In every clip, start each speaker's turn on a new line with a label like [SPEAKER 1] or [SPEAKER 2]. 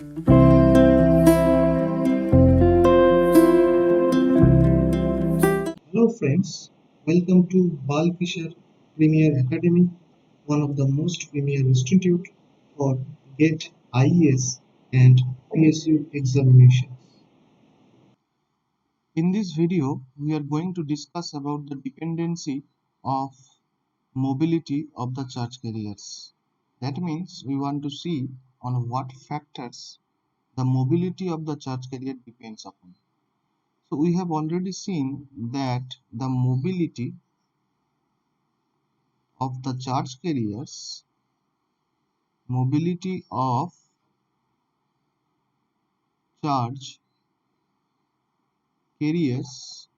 [SPEAKER 1] Hello friends, welcome to Balkishar Premier Academy, one of the most premier institute for GATE, IES and PSU examinations. In this video, we are going to discuss about the dependency of mobility of the charge carriers. That means we want to see on what factors the mobility of the charge carrier depends upon. So we have already seen that the mobility of the charge carriers mobility of charge carriers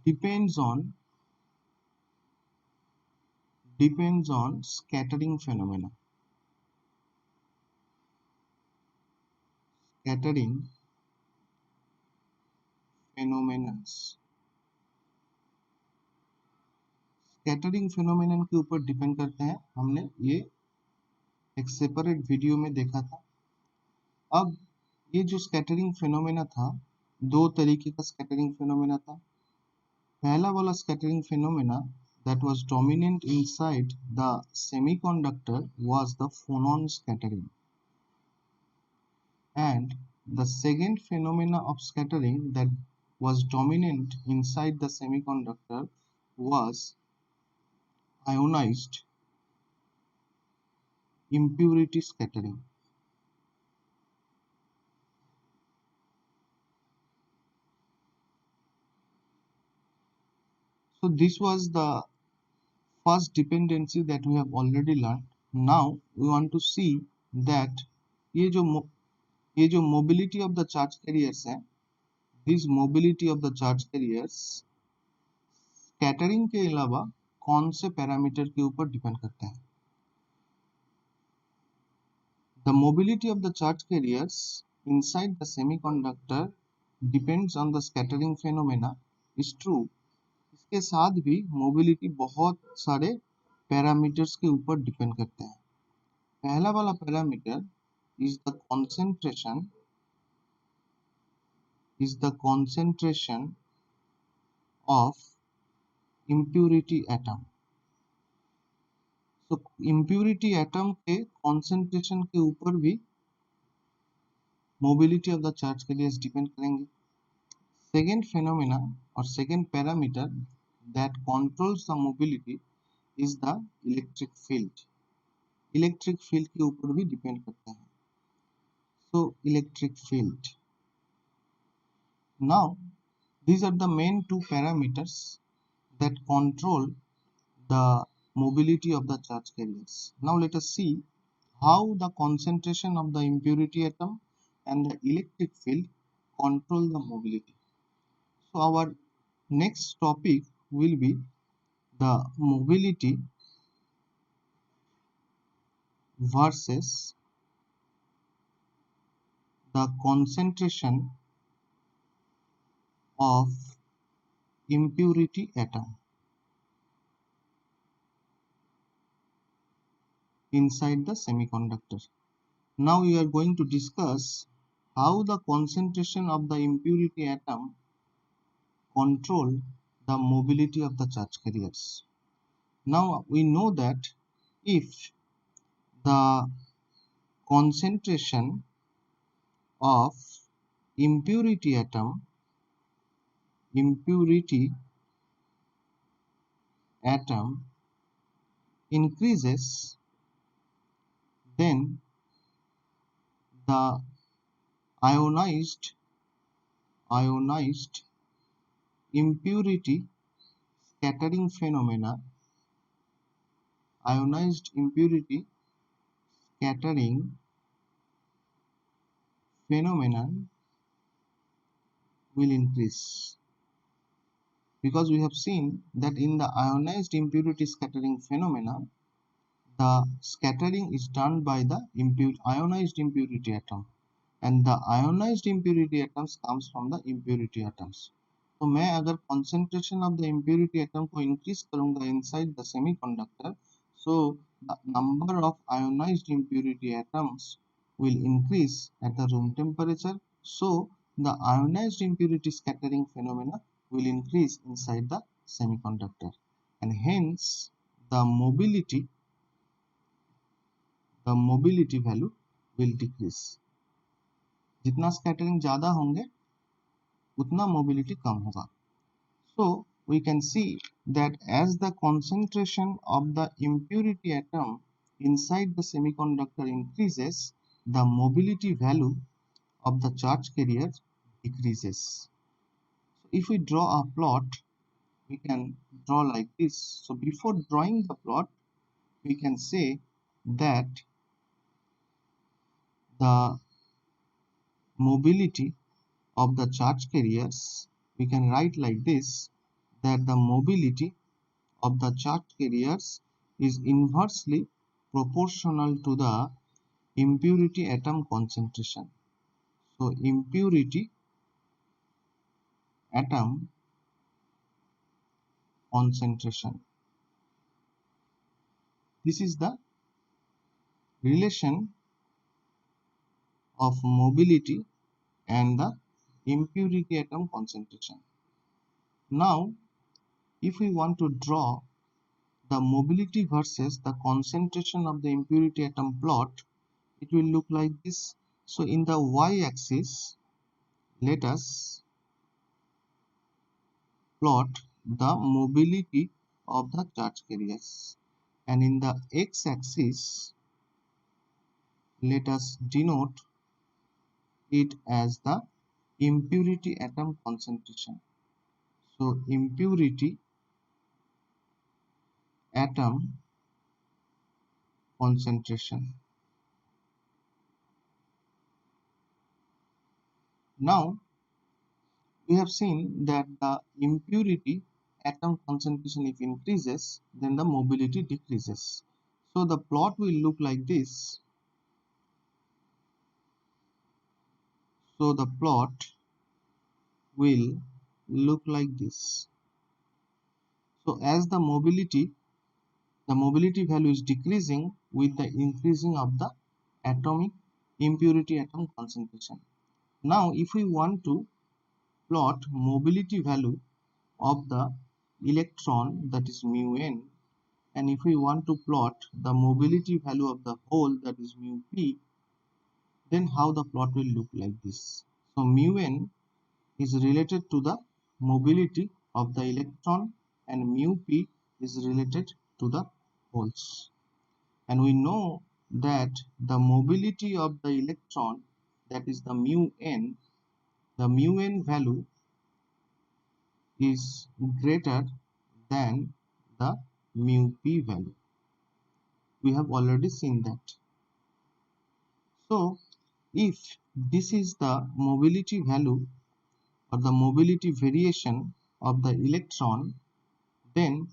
[SPEAKER 1] depends on scattering phenomena scattering phenomenon के ऊपर depend करते हैं। हमने ये एक separate video में देखा था। अब ये जो स्कैटरिंग फेनोमेना था, दो तरीके का स्कैटरिंग फेनोमेना था। पहला वाला scattering phenomena that was dominant inside the semiconductor was the phonon scattering, and the second phenomena of scattering that was dominant inside the semiconductor was ionized impurity scattering. So this was the first dependency that we have already learned. Now we want to see that ये जो mobility of the charge carriers है, this mobility of the charge carriers scattering के अलावा कौन से parameter के ऊपर depend करते हैं। The mobility of the charge carriers inside the semiconductor depends on the scattering phenomena is true. इसके साथ भी मोबिलिटी बहुत सारे पैरामीटर्स के ऊपर डिपेंड करते हैं। पहला वाला parameter is the concentration of impurity atom. तो impurity atom के concentration के ऊपर भी mobility of the charge carriers depend करेंगे। Second phenomena or second parameter that controls the mobility is the electric field. Electric field के ऊपर भी depend करता है। So electric field. Now these are the main two parameters that control the mobility of the charge carriers. Now let us see how the concentration of the impurity atom and the electric field control the mobility. So our next topic will be the mobility versus the concentration of impurity atom inside the semiconductor. Now we are going to discuss how the concentration of the impurity atom control the mobility of the charge carriers. Now we know that if the concentration of impurity atom increases, then the ionized impurity scattering phenomenon will increase, because we have seen that in the ionized impurity scattering phenomena, the scattering is done by the ionized impurity atom, and the ionized impurity atoms comes from the impurity atoms. तो मैं अगर concentration of the impurity atom को increase करूँगा inside the semiconductor, so the number of ionized impurity atoms will increase at the room temperature, so the ionized impurity scattering phenomena will increase inside the semiconductor, and hence the mobility value will decrease. जितना scattering ज़्यादा होंगे उतना mobility कम होगा. So we can see that as the concentration of the impurity atom inside the semiconductor increases, the mobility value of the charge carrier decreases. So if we draw a plot, we can draw like this. So before drawing the plot, we can say that the mobility of the charge carriers, we can write like this, that the mobility of the charge carriers is inversely proportional to the impurity atom concentration. So impurity atom concentration. This is the relation of mobility and the impurity atom concentration. Now, if we want to draw the mobility versus the concentration of the impurity atom plot, it will look like this. So in the y-axis, let us plot the mobility of the charge carriers, and in the x-axis, let us denote it as the impurity atom concentration. So impurity atom concentration. Now we have seen that the impurity atom concentration, if increases, then the mobility decreases. So the plot will look like this. So the plot will look like this. So as the mobility value is decreasing with the increasing of the atomic impurity atom concentration. Now if we want to plot mobility value of the electron, that is mu n, and if we want to plot the mobility value of the hole, that is mu p, then how the plot will look like this. So mu n is related to the mobility of the electron and mu p is related to the holes, and we know that the mobility of the electron, that is the mu n value is greater than the mu p value. We have already seen that. So if this is the mobility value or the mobility variation of the electron, then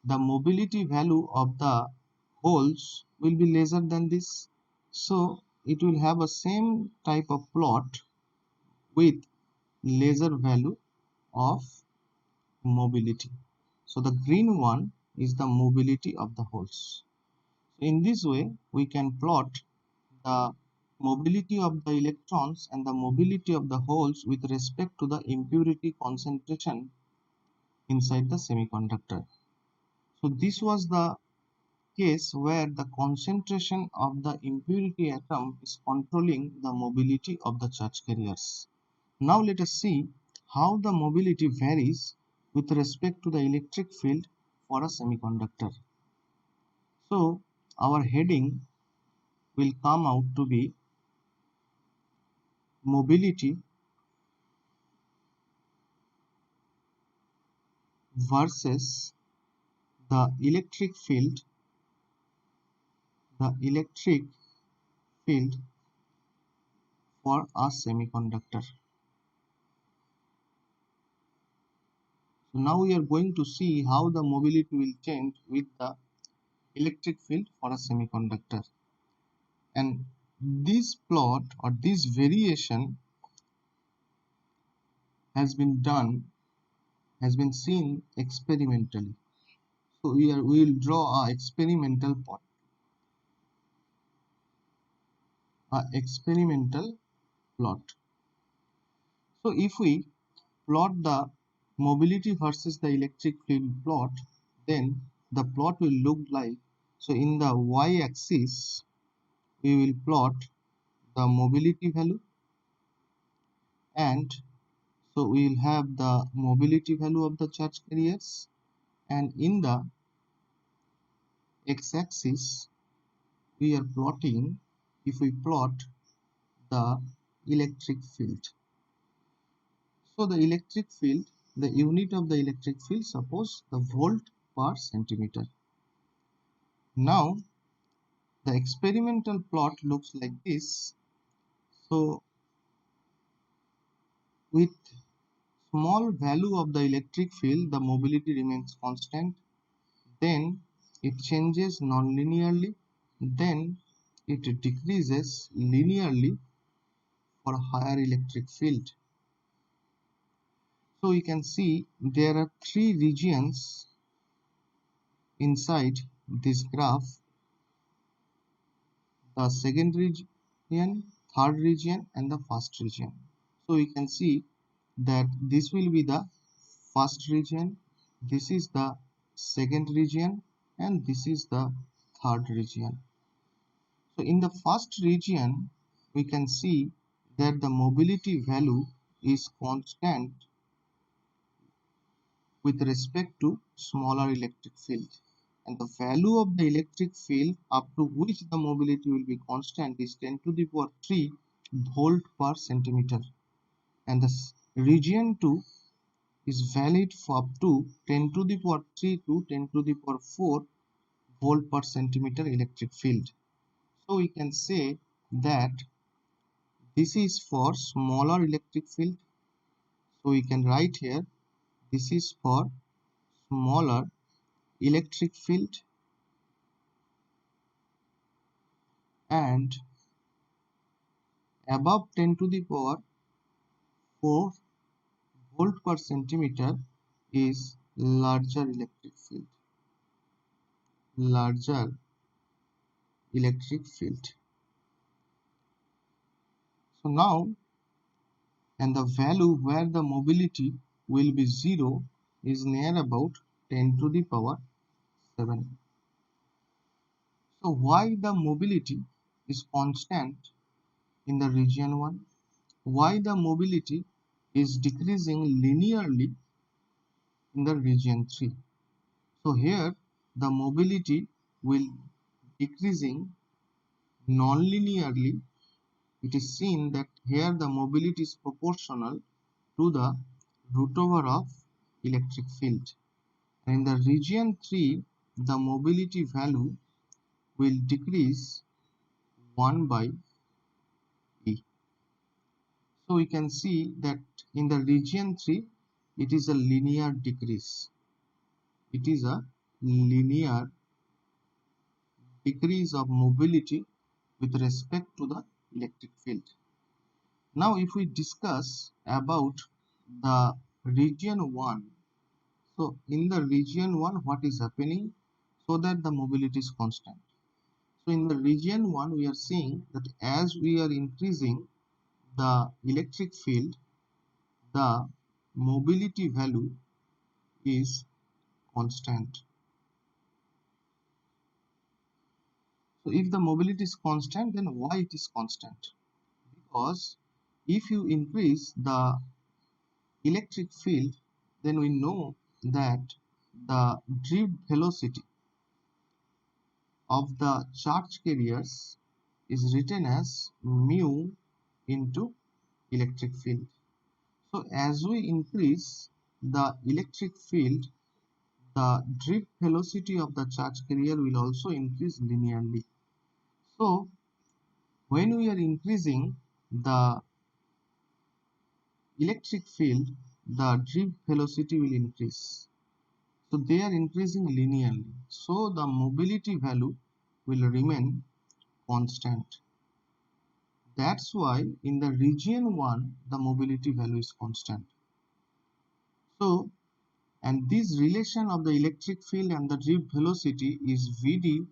[SPEAKER 1] the mobility value of the holes will be lesser than this. So it will have a same type of plot with lesser value of mobility. So the green one is the mobility of the holes. So in this way we can plot the mobility of the electrons and the mobility of the holes with respect to the impurity concentration inside the semiconductor. So this was the case where the concentration of the impurity atom is controlling the mobility of the charge carriers. Now let us see how the mobility varies with respect to the electric field for a semiconductor. So our heading will come out to be mobility versus the electric field for a semiconductor. So now we are going to see how the mobility will change with the electric field for a semiconductor, and this plot or this variation has been seen experimentally. So we will draw a experimental plot. experimental plot. So if we plot the mobility versus the electric field plot, then the plot will look like, so in the y-axis we will plot the mobility value, and so we will have the mobility value of the charge carriers, and in the x-axis we are plotting, if we plot the electric field. So the electric field, the unit of the electric field, suppose the volt per centimeter. Now the experimental plot looks like this. So with small value of the electric field, the mobility remains constant, then it changes non-linearly, then it decreases linearly for higher electric field. So you can see there are three regions inside this graph: the second region, third region, and the first region. So you can see that this will be the first region, this is the second region, and this is the third region. So in the first region we can see that the mobility value is constant with respect to smaller electric field, and the value of the electric field up to which the mobility will be constant is 10 to the power 3 volt per centimeter, and the region 2 is valid for up to 10 to the power 3 to 10 to the power 4 volt per centimeter electric field. So we can say that this is for smaller electric field. So we can write here, this is for smaller electric field, and above 10 to the power 4 volt per centimeter is larger electric field. Larger electric field. So now, and the value where the mobility will be 0 is near about 10 to the power 7. So why the mobility is constant in the region 1? Why the mobility is decreasing linearly in the region 3? So here the mobility will decreasing non-linearly. It is seen that here the mobility is proportional to the root over of electric field, and in the region 3 the mobility value will decrease 1 by E. So we can see that in the region 3 it is a linear decrease. It is a linear decrease of mobility with respect to the electric field. Now if we discuss about the region 1, so in the region 1 what is happening so that the mobility is constant? So in the region 1 we are seeing that as we are increasing the electric field, the mobility value is constant. So if the mobility is constant, then why it is constant? Because if you increase the electric field, then we know that the drift velocity of the charge carriers is written as mu into electric field. So as we increase the electric field, the drift velocity of the charge carrier will also increase linearly. So when we are increasing the electric field, the drift velocity will increase. So they are increasing linearly. So the mobility value will remain constant. That's why in the region 1 the mobility value is constant. So, and this relation of the electric field and the drift velocity is Vd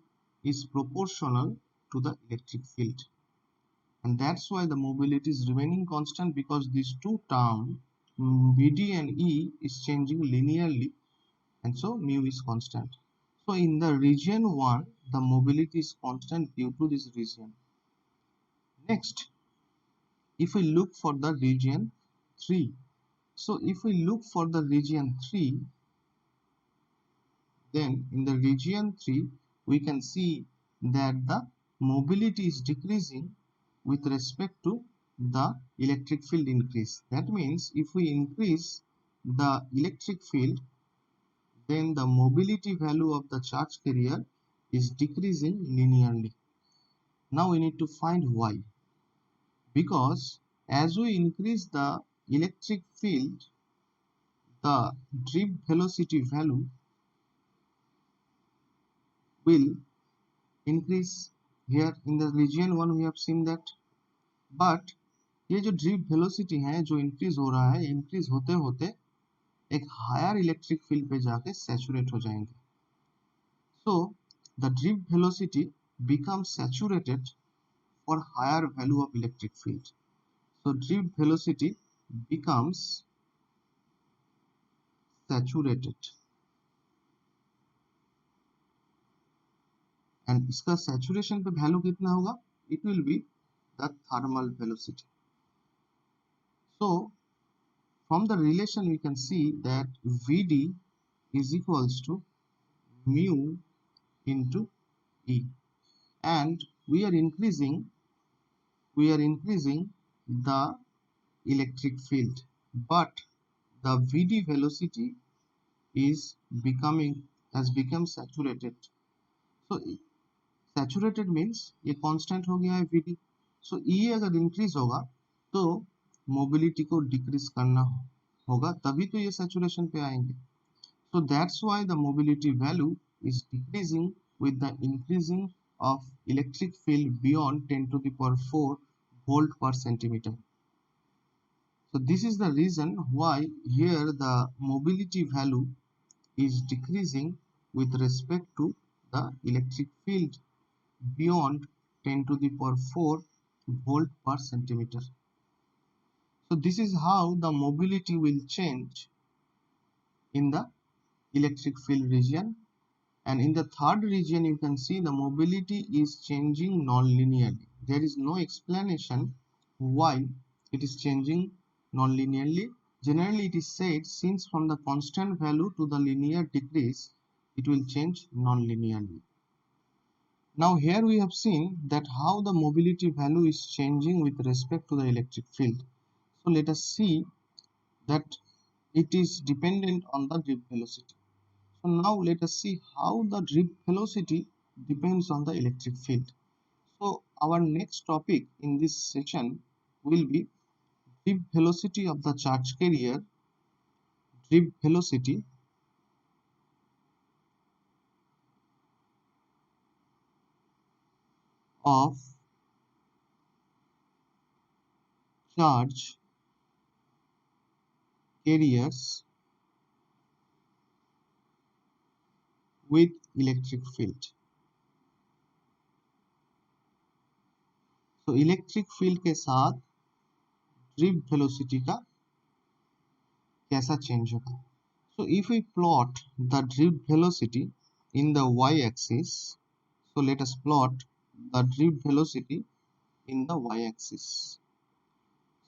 [SPEAKER 1] is proportional to the electric field. and that's why the mobility is remaining constant, because these two terms Vd and E is changing linearly, and so mu is constant. So in the region 1 the mobility is constant due to this region. Next, if we look for the region 3, so if we look for the region 3, then in the region 3 we can see that the mobility is decreasing with respect to the electric field increase. That means if we increase the electric field, then the mobility value of the charge carrier is decreasing linearly. Now we need to find why. Because as we increase the electric field, the drift velocity value will increase. Here in the region 1 we have seen that, but ये जो drift velocity है जो increase हो रहा है, increase होते होते एक हायर इलेक्ट्रिक फील्ड पे जाके सैचुरेट हो जाएंगे. So the drift velocity becomes saturated for higher value of electric field. So drift velocity becomes saturated, and इसका saturation पे वैल्यू कितना होगा? It will be the thermal velocity. So from the relation we can see that Vd is equals to mu into E, and we are increasing the electric field, but the Vd velocity is has become saturated. So saturated means ये constant हो गया है Vd. सो E अगर increase होगा तो mobility को decrease करना होगा, तभी तो ये सैचुरेशन पे आएंगे. So that's why the mobility value is decreasing with the increasing of electric field beyond 10 to the power 4 volt per centimeter. So this is the reason why here the mobility value is decreasing with respect to the electric field beyond 10 to the power 4 volt per centimeter. So this is how the mobility will change in the electric field region. And in the third region you can see the mobility is changing non-linearly. There is no explanation why it is changing non-linearly. Generally it is said since from the constant value to the linear decrease it will change non-linearly. Now here we have seen that how the mobility value is changing with respect to the electric field. So let us see that it is dependent on the drift velocity. So now let us see how the drift velocity depends on the electric field. So our next topic in this session will be drift velocity of the charge carrier, drift velocity of charge carriers with electric field. So electric field के साथ drift velocity का कैसा change होगा? So if we plot the drift velocity in the y-axis, so let us plot the drift velocity in the y-axis.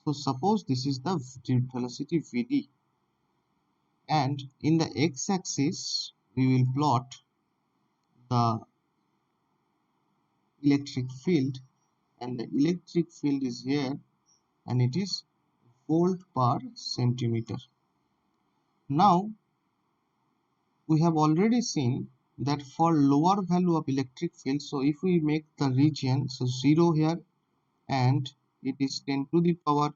[SPEAKER 1] So suppose this is the drift velocity Vd, and in the x-axis we will plot the electric field, and the electric field is here and it is volt per centimeter. Now we have already seen that for lower value of electric field, so if we make the region so 0 here and it is 10 to the power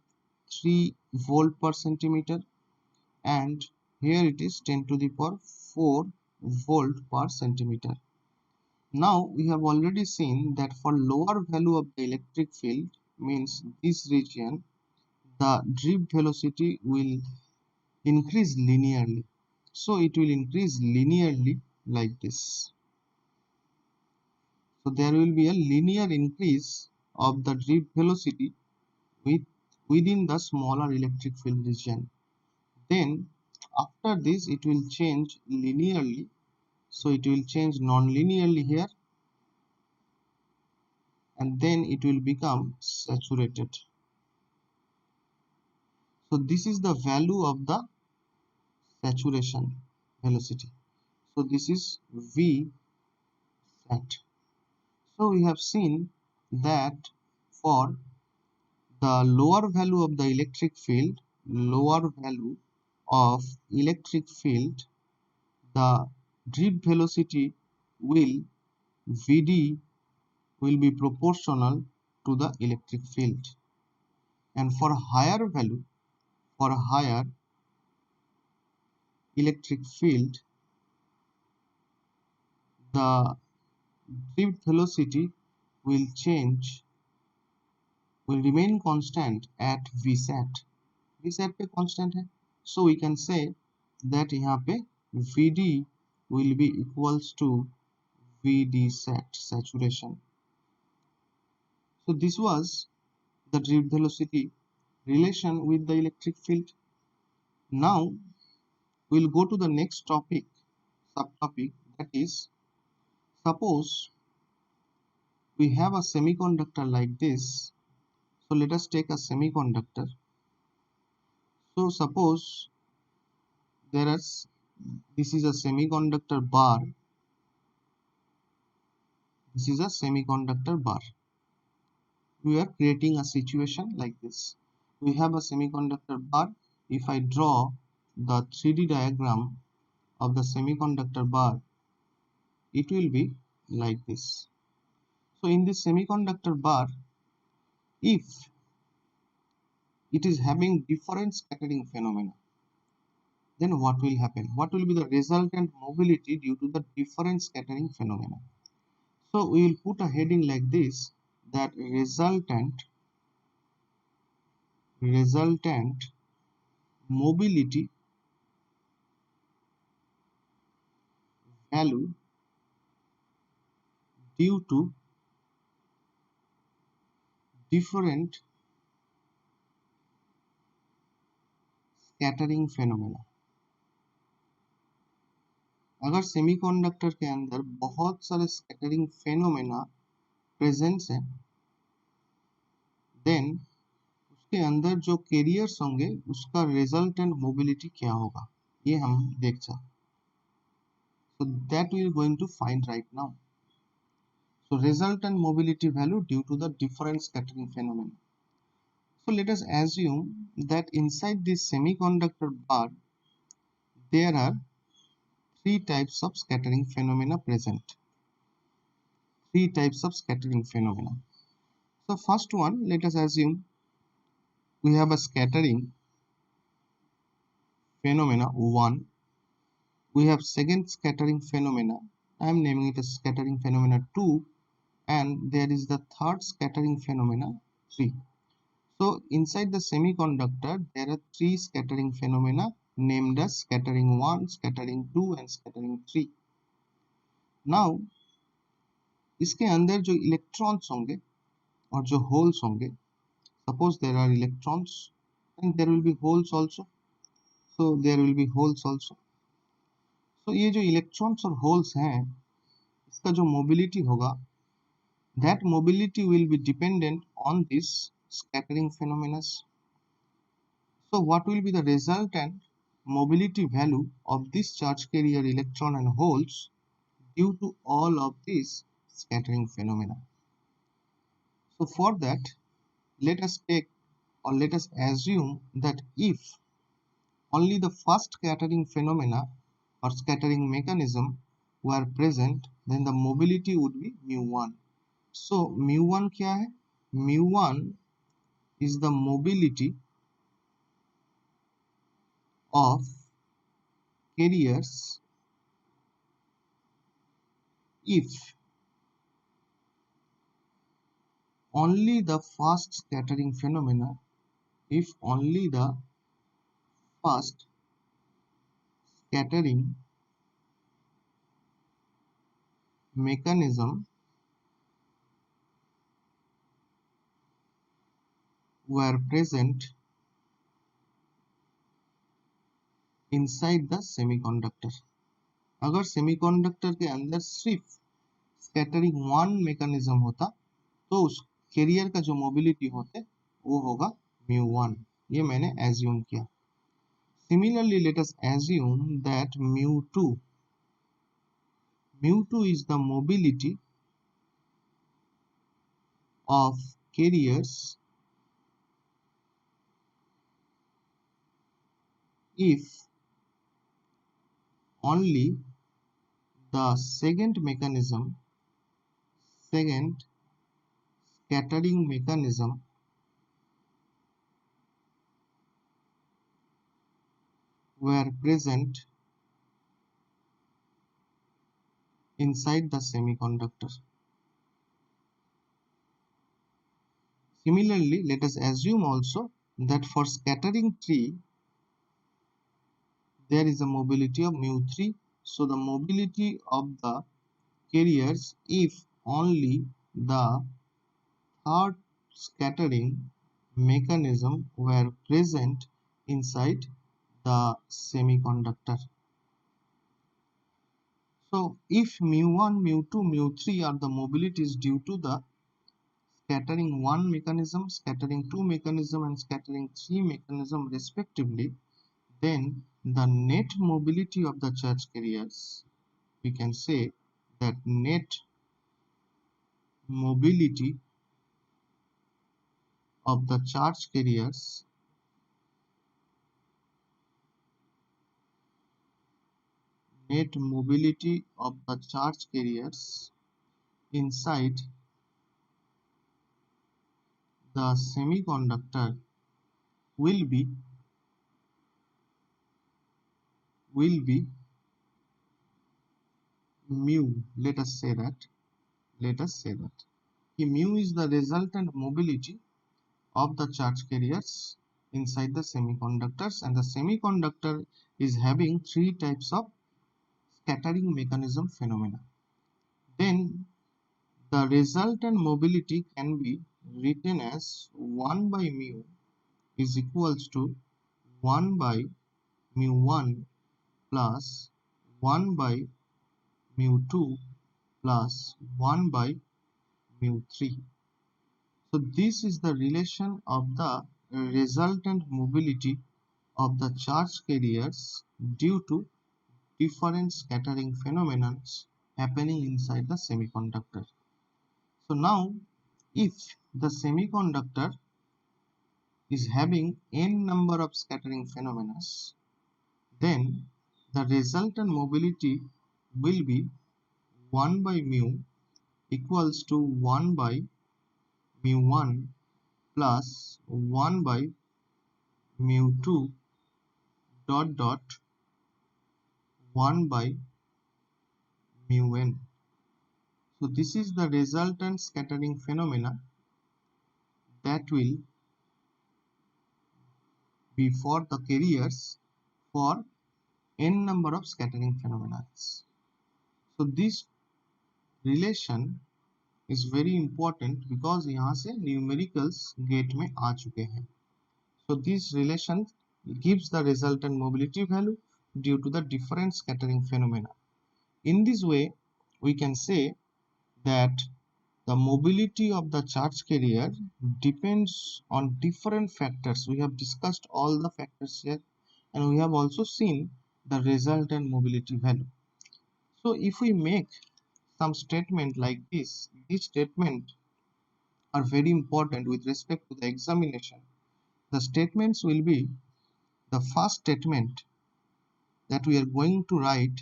[SPEAKER 1] 3 volt per centimeter, and here it is 10 to the power 4 volt per centimeter. Now we have already seen that for lower value of the electric field, means this region, the drift velocity will increase linearly. So it will increase linearly like this. So there will be a linear increase of the drift velocity within the smaller electric field region. Then after this it will change linearly, so it will change non-linearly here, and then it will become saturated. So this is the value of the saturation velocity. So this is V sat. So we have seen that for the lower value of the electric field, the drift velocity will Vd will be proportional to the electric field, and for higher value, for a higher electric field, the drift velocity will remain constant at Vsat. Vsat पे constant है, so we can say that यहाँ पे Vd will be equals to Vd sat, saturation. So this was the drift velocity relation with the electric field. Now we'll go to the next topic, subtopic, that is, suppose we have a semiconductor like this. So let us take a semiconductor. So suppose this is a semiconductor bar. This is a semiconductor bar. We are creating a situation like this. We have a semiconductor bar. If I draw the 3D diagram of the semiconductor bar, it will be like this. So in this semiconductor bar, if it is having different scattering phenomena, then what will happen? What will be the resultant mobility due to the different scattering phenomena? So we will put a heading like this, that resultant mobility value due to different scattering phenomena. अगर semiconductor के अंदर बहुत सारे scattering phenomena presents हैं, then उसके अंदर जो carriers होंगे उसका रिजल्टेंट मोबिलिटी क्या होगा, ये हम देख सकते. So that we are going to find right now. So resultant mobility value due to the different scattering phenomena. So let us assume that inside this semiconductor bar there are three types of scattering phenomena present. Three types of scattering phenomena. So first one, let us assume we have a scattering phenomena 1. We have second scattering phenomena, I am naming it as scattering phenomena 2, and there is the third scattering phenomena 3. So inside the semiconductor there are three scattering phenomena named as scattering 1, scattering 2 and scattering 3. Now इसके अंदर जो electrons होंगे और जो holes होंगे, suppose there are electrons and there will be holes also, so there will be holes also. So ये जो electrons और होल्स हैं, इसका जो मोबिलिटी होगा, that mobility will be dependent on this scattering phenomena. So what will be the resultant mobility value of this charge carrier electron and holes due to all of these scattering phenomena? So for that, let us take, or let us assume that if only the first scattering phenomena or scattering mechanism were present, then the mobility would be mu1. So mu1 क्या है? mu1 is the mobility of carriers if only the first scattering phenomena, if only the first scattering mechanism were present inside the semiconductor. अगर semiconductor के अंदर सिर्फ scattering one mechanism होता तो उस career का जो मोबिलिटी होते वो होगा μ1. ये मैंने एज्यूम किया. Similarly, let us assume that μ2 is the mobility of carriers if only the second scattering mechanism were present inside the semiconductor. Similarly, let us assume also that for scattering tree there is a mobility of μ3. So the mobility of the carriers if only the third scattering mechanism were present inside the semiconductor. So if μ1, μ2, μ3 are the mobilities due to the scattering 1 mechanism, scattering 2 mechanism and scattering 3 mechanism respectively, then the net mobility of the charge carriers, we can say that net mobility of the charge carriers inside the semiconductor will be mu. Let us say that mu is the resultant mobility of the charge carriers inside the semiconductors, and the semiconductor is having three types of scattering mechanism phenomena. Then the resultant mobility can be written as 1 by mu is equals to 1 by μ1 plus 1 by μ2 plus 1 by μ3. So this is the relation of the resultant mobility of the charge carriers due to different scattering phenomena happening inside the semiconductor. So now if the semiconductor is having n number of scattering phenomena, then the resultant mobility will be 1 by mu equals to 1 by μ1 plus 1 by μ2 dot 1 by μn. So this is the resultant scattering phenomena that will be for the carriers for n number of scattering phenomena. So this relation is very important because यहाँ से numericals gate में आ चुके हैं. So this relation gives the resultant mobility value due to the different scattering phenomena. In this way, we can say that the mobility of the charge carrier depends on different factors. We have discussed all the factors here, and we have also seen the resultant mobility value. So if we make some statement like this, these statements are very important with respect to the examination. The statements will be, the first statement that we are going to write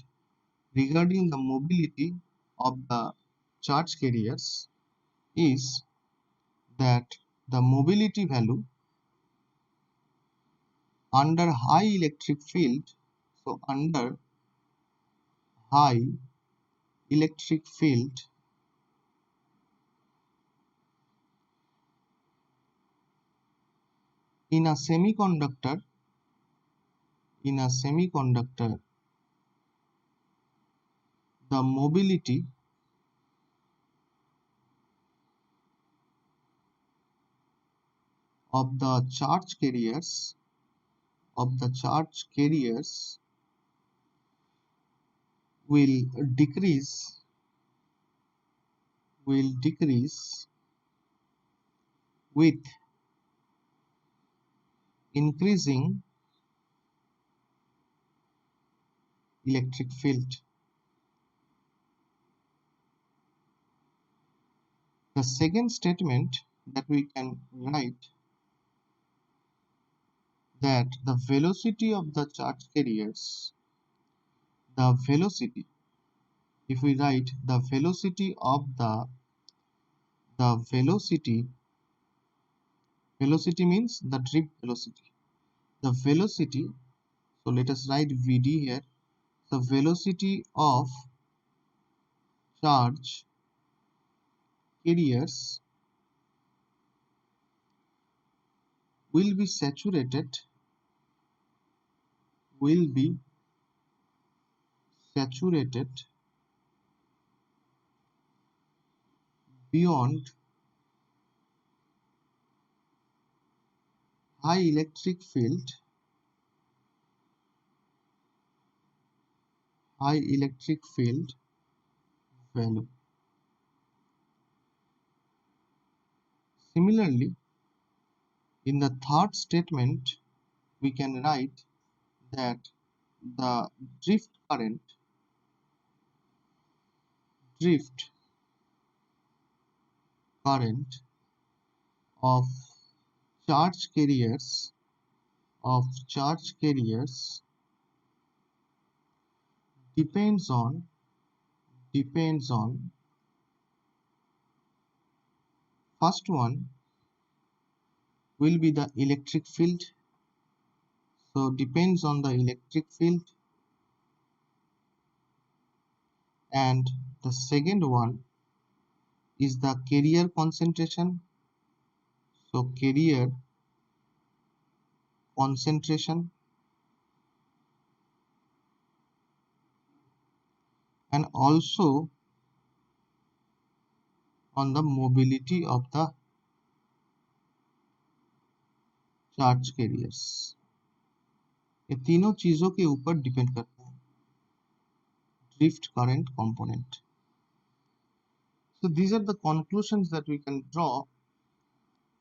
[SPEAKER 1] regarding the mobility of the charge carriers is that the mobility value under high electric field, so under high electric field in a semiconductor, the mobility of the charge carriers will decrease with increasing electric field. The second statement that we can write, that the velocity of the charge carriers, the velocity, if we write the velocity of the velocity means the drift velocity, the velocity, so let us write Vd here, the velocity of charge carriers will be saturated beyond high electric field value. Similarly, in the third statement we can write that the drift current of charge carriers depends on first one will be the electric field, so depends on the electric field, and the second one is the carrier concentration, so carrier concentration, and also on the mobility of the charge carriers, ये तीनों चीजों के ऊपर depend करता है drift current component. So these are the conclusions that we can draw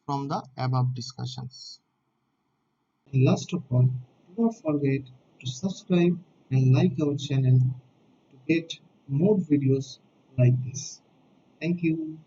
[SPEAKER 1] from the above discussions. And last of all, do not forget to subscribe and like our channel to get more videos like this. Thank you.